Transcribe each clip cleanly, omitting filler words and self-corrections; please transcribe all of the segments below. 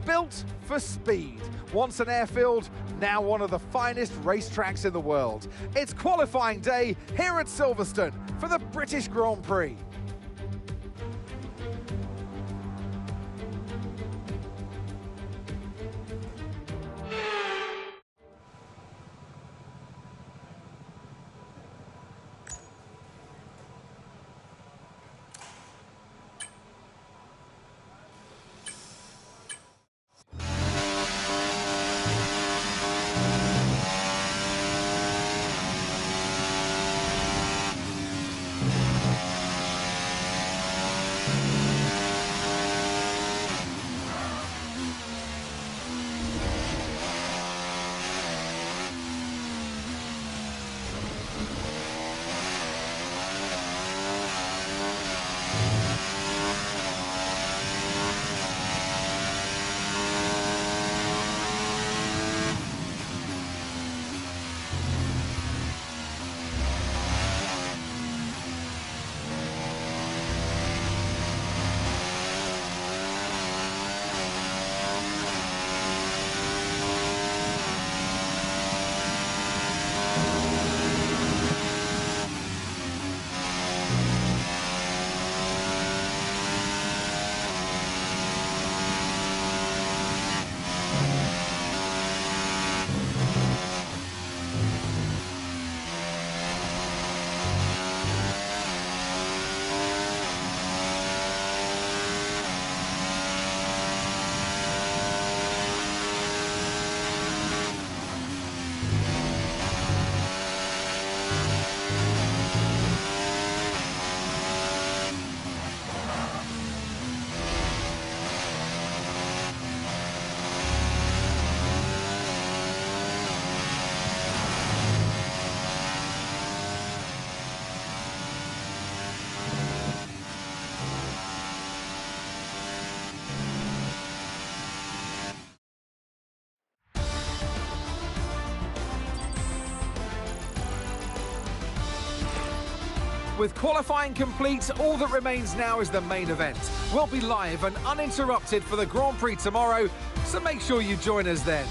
Built for speed. Once an airfield, now one of the finest racetracks in the world. It's qualifying day here at Silverstone for the British Grand Prix. With qualifying complete, all that remains now is the main event. We'll be live and uninterrupted for the Grand Prix tomorrow, so make sure you join us then.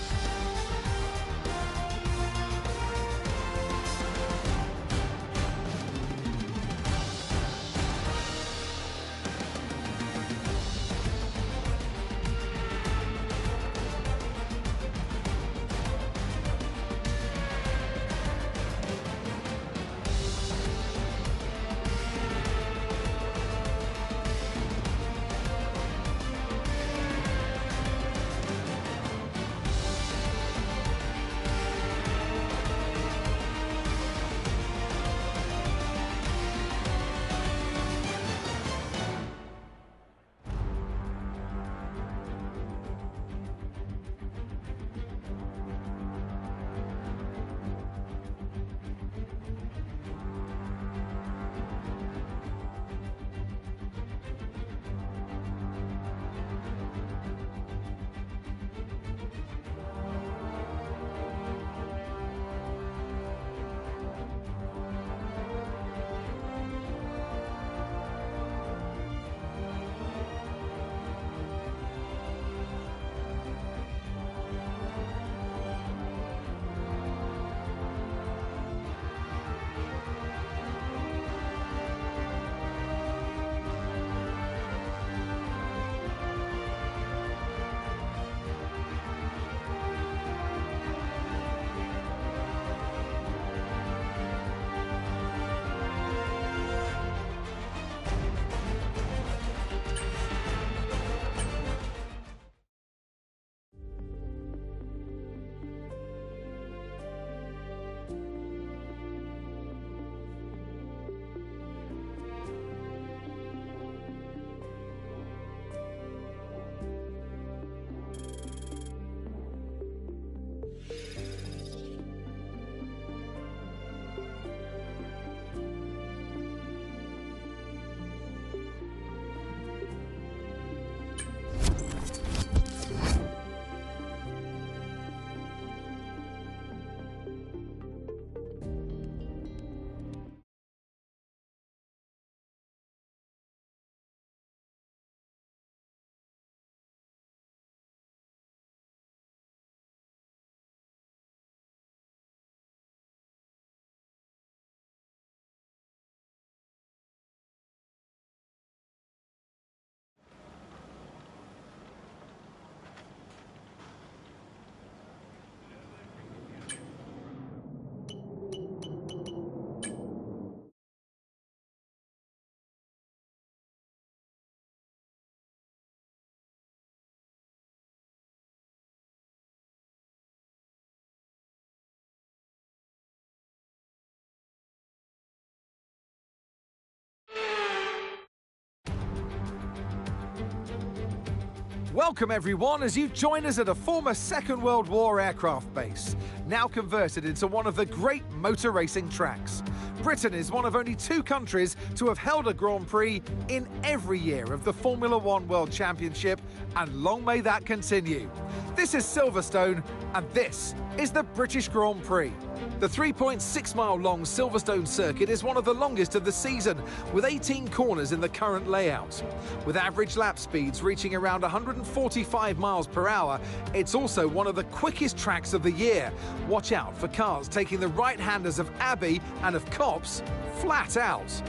Welcome everyone as you join us at a former Second World War aircraft base, now converted into one of the great motor racing tracks. Britain is one of only 2 countries to have held a Grand Prix in every year of the Formula One World Championship, and long may that continue. This is Silverstone, and this is the British Grand Prix. The 3.6-mile-long Silverstone circuit is one of the longest of the season, with 18 corners in the current layout. With average lap speeds reaching around 145 miles per hour, it's also one of the quickest tracks of the year. Watch out for cars taking the right-handers of Abbey and of Copse flat out.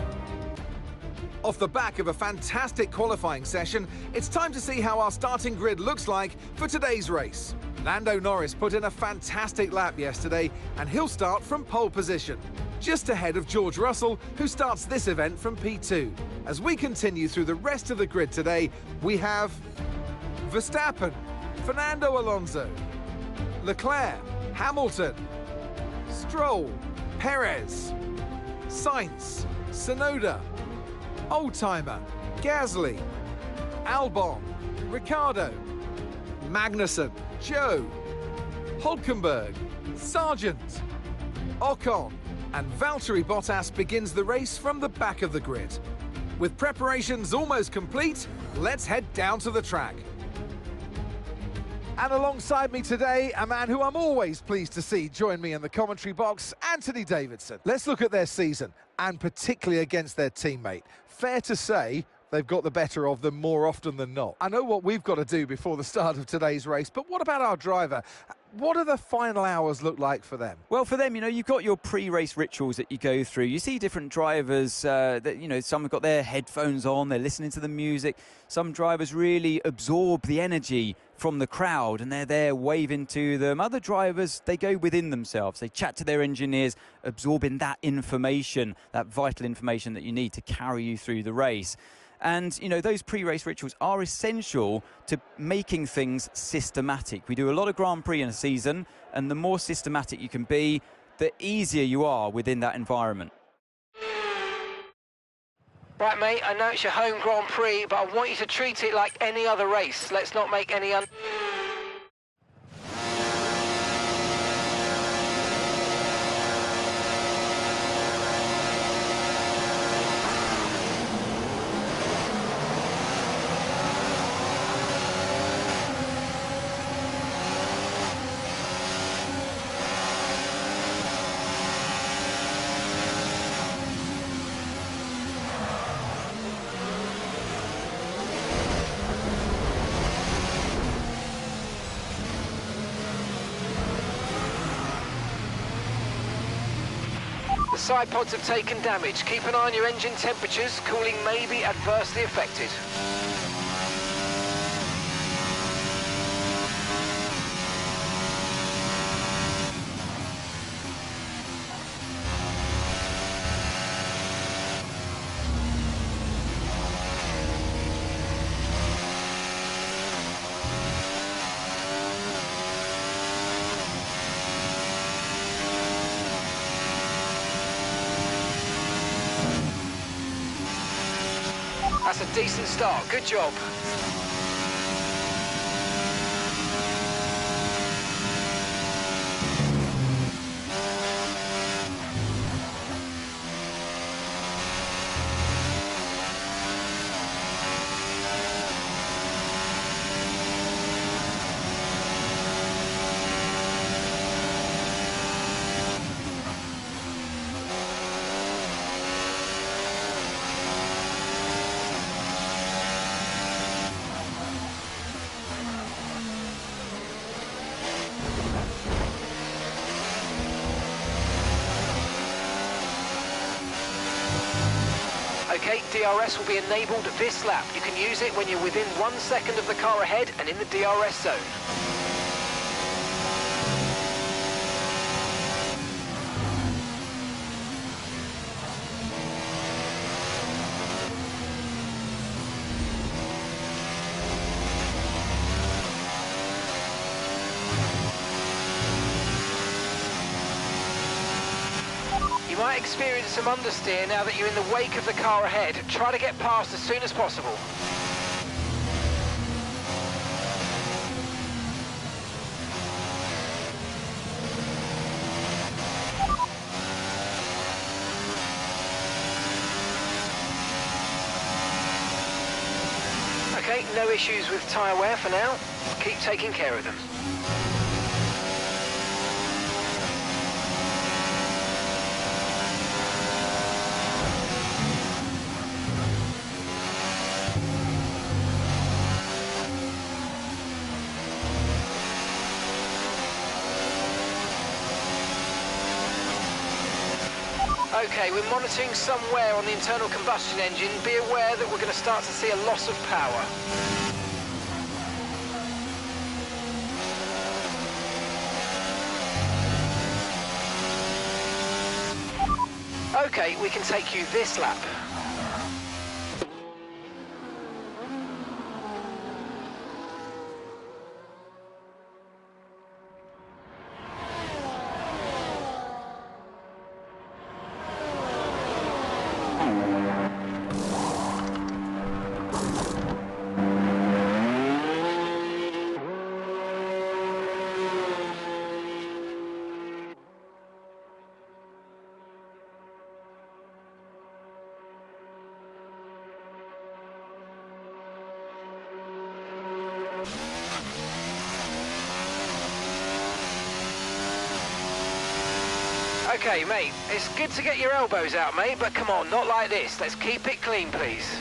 Off the back of a fantastic qualifying session, it's time to see how our starting grid looks like for today's race. Lando Norris put in a fantastic lap yesterday, and he'll start from pole position, just ahead of George Russell, who starts this event from P2. As we continue through the rest of the grid today, we have Verstappen, Fernando Alonso, Leclerc, Hamilton, Stroll, Perez, Sainz, Tsunoda, Oldtimer, Gasly, Albon, Ricciardo, Magnussen, Joe, Hülkenberg, Sargent, Ocon, and Valtteri Bottas begins the race from the back of the grid. With preparations almost complete, let's head down to the track. And alongside me today, a man who I'm always pleased to see join me in the commentary box, Anthony Davidson. Let's look at their season, and particularly against their teammate. Fair to say, they've got the better of them more often than not. I know what we've got to do before the start of today's race, but what about our driver? What do the final hours look like for them? Well, for them, you've got your pre-race rituals that you go through. You see different drivers that, some have got their headphones on, they're listening to the music. Some drivers really absorb the energy from the crowd and they're there waving to them. Other drivers, they go within themselves. They chat to their engineers, absorbing that information, that vital information that you need to carry you through the race. And, those pre-race rituals are essential to making things systematic. We do a lot of Grand Prix in a season, and the more systematic you can be, the easier you are within that environment. Right, mate, I know it's your home Grand Prix, but I want you to treat it like any other race. Let's not make any The side pods have taken damage. Keep an eye on your engine temperatures. Cooling may be adversely affected. That's a decent start. Good job. Okay, DRS will be enabled this lap. You can use it when you're within 1 second of the car ahead and in the DRS zone. You might experience some understeer now that you're in the wake of the car ahead. Try to get past as soon as possible. Okay, no issues with tyre wear for now. Keep taking care of them. Okay, we're monitoring some wear on the internal combustion engine. Be aware that we're going to start to see a loss of power. Okay, we can take you this lap. Okay, mate, it's good to get your elbows out, mate, but come on, not like this. Let's keep it clean, please.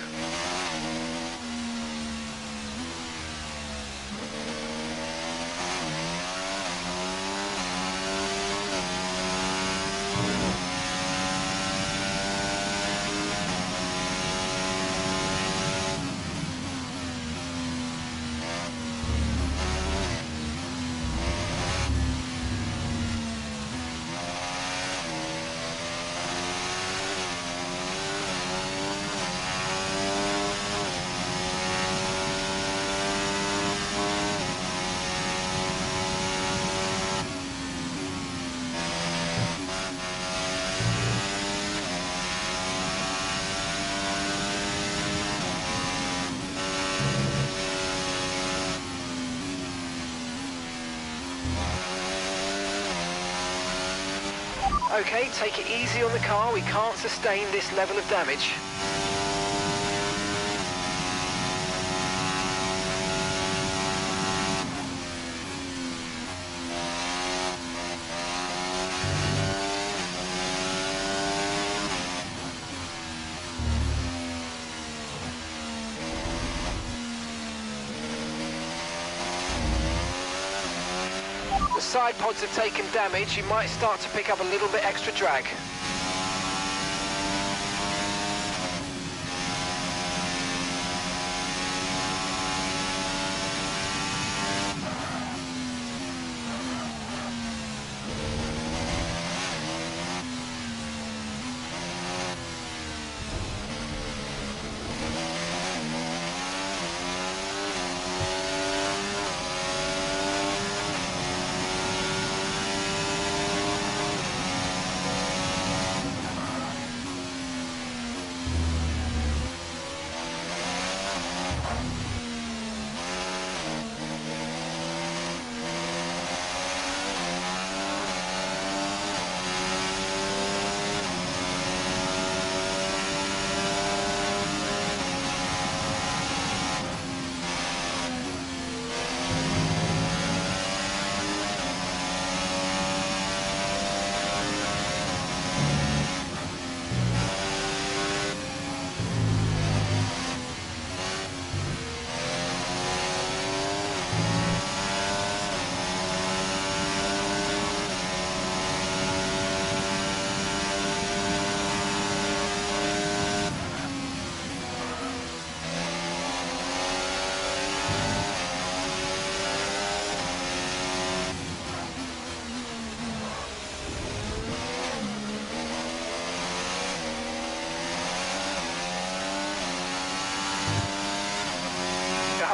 Okay, take it easy on the car. We can't sustain this level of damage. The side pods have taken damage. You might start to pick up a little bit extra drag.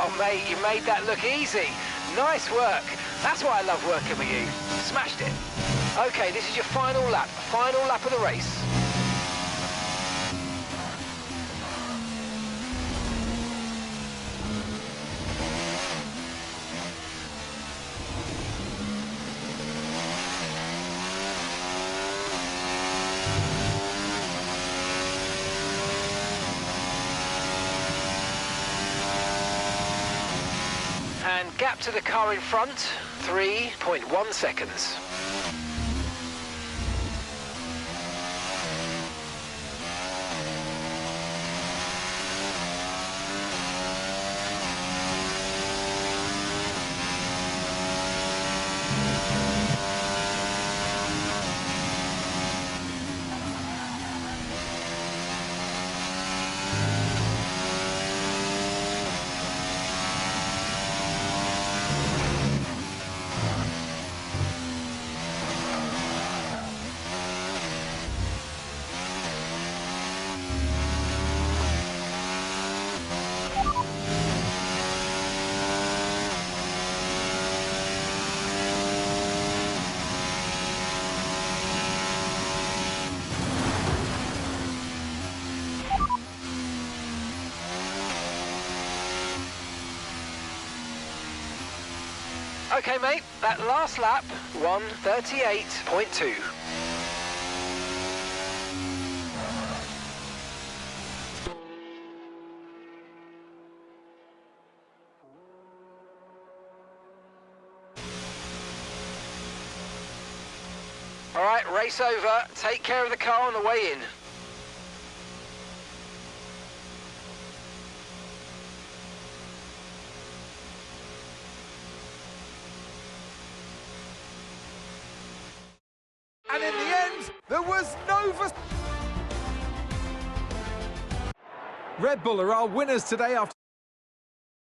Oh, mate, you made that look easy. Nice work. That's why I love working with you. Smashed it. Okay, this is your final lap of the race. Gap to the car in front, 3.1 seconds. Okay, mate, that last lap, 1:38.2. All right, race over. Take care of the car on the way in. And in the end, there was no... Red Bull are our winners today after...